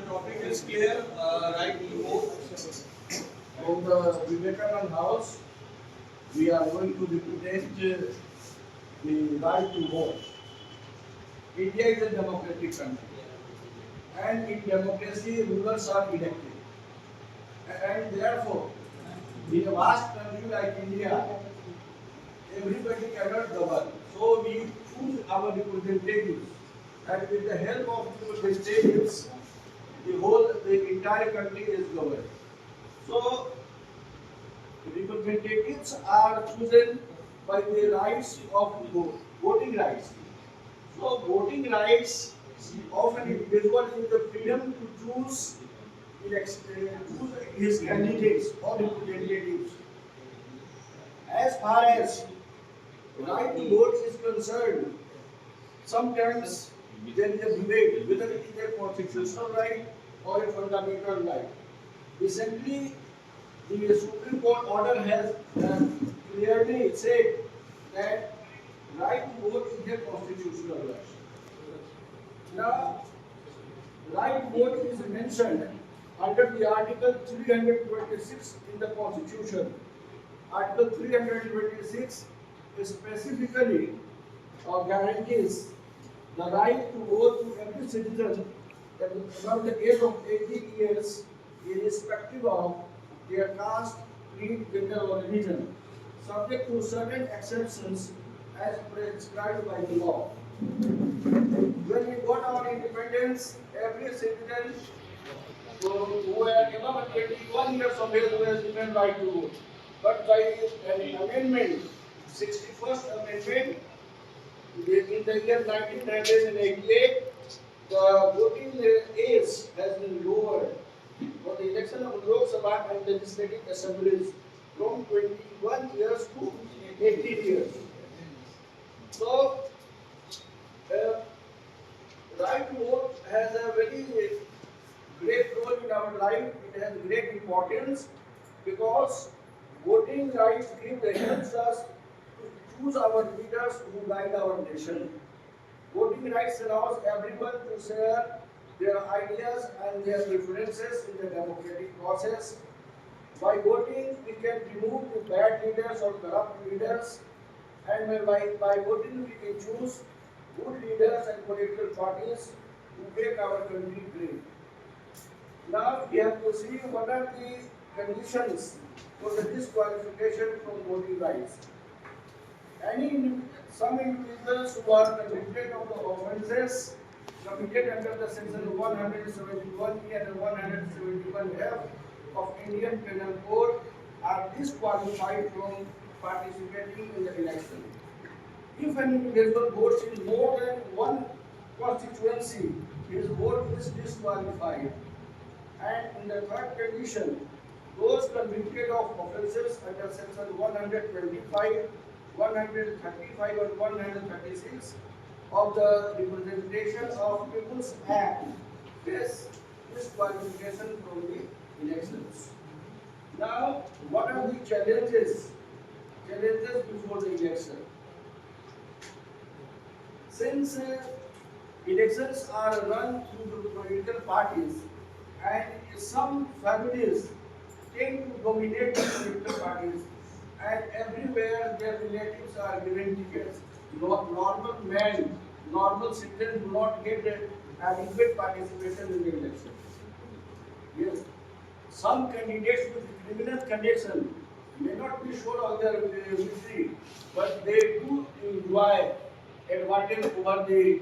Topic is clear, right to vote. From the Vivekanand House, we are going to represent the right to vote. India is a democratic country, and in democracy, rulers are elected. And therefore, in a vast country like India, everybody cannot govern. So we choose our representatives, and with the help of representatives, the entire country is governed. So representatives are chosen by the rights of vote, voting rights. So voting rights of an individual is the freedom to choose, choose his candidates or representatives. As far as right to vote is concerned, sometimes there is a debate whether it is a constitutional right or a fundamental right. Recently, the Supreme Court order has clearly said that right to vote is a constitutional right. Now, right to vote is mentioned under the Article 326 in the Constitution. Article 326 specifically guarantees the right to vote to every citizen above the age of 18 years, irrespective of their caste, creed, gender, or religion, subject to certain exceptions as prescribed by the law. When we got our independence, every citizen who were above 21 years of age was given right to vote. But by an amendment, 61st Amendment, in the year 1988, the voting age has been lowered for the election of Lok Sabha and legislative assemblies from 21 years to 18 years. So, right to vote has a very great role in our life. It has great importance because voting rights helps us to choose our leaders who guide our nation. Voting rights allows everyone to share their ideas and their preferences in the democratic process. By voting, we can remove the bad leaders or corrupt leaders, and by voting, we can choose good leaders and political parties who make our country great. Now we have to see what are the conditions for the disqualification from voting rights. Some individuals who are convicted of the offences committed under the section 171E and 171F of Indian Penal Code are disqualified from participating in the election. If an individual votes in more than one constituency, his vote is disqualified. And in the third condition, those convicted of offences under section 125, 135 and 136 of the Representation of People's Act face disqualification from the elections. Now, what are the challenges before the election? Since elections are run through the political parties and some families tend to dominate the political parties, and everywhere their relatives are given tickets. Normal men, normal citizens do not get adequate participation in the election. Yes. Some candidates with criminal connection may not be sure of their victory, but they do enjoy advantage over the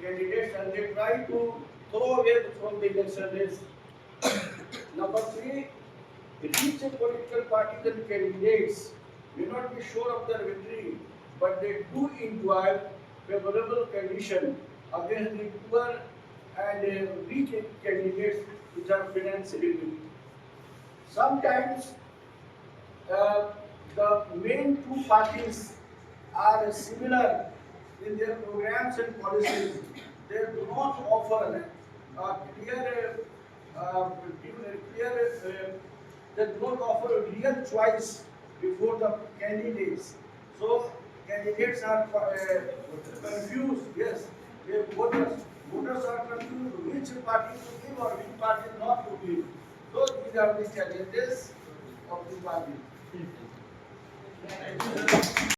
candidates and they try to throw away from the election race. Number three, each political parties and candidates may not be sure of their victory, but they do enjoy favorable condition against the poor and weak candidates which are financially weak. Sometimes the main two parties are similar in their programs and policies. They do not offer they do not offer a real choice before the candidates. So candidates are confused. Yes, voters Voters are confused which party to give or which party not to give. So these are the challenges of the party.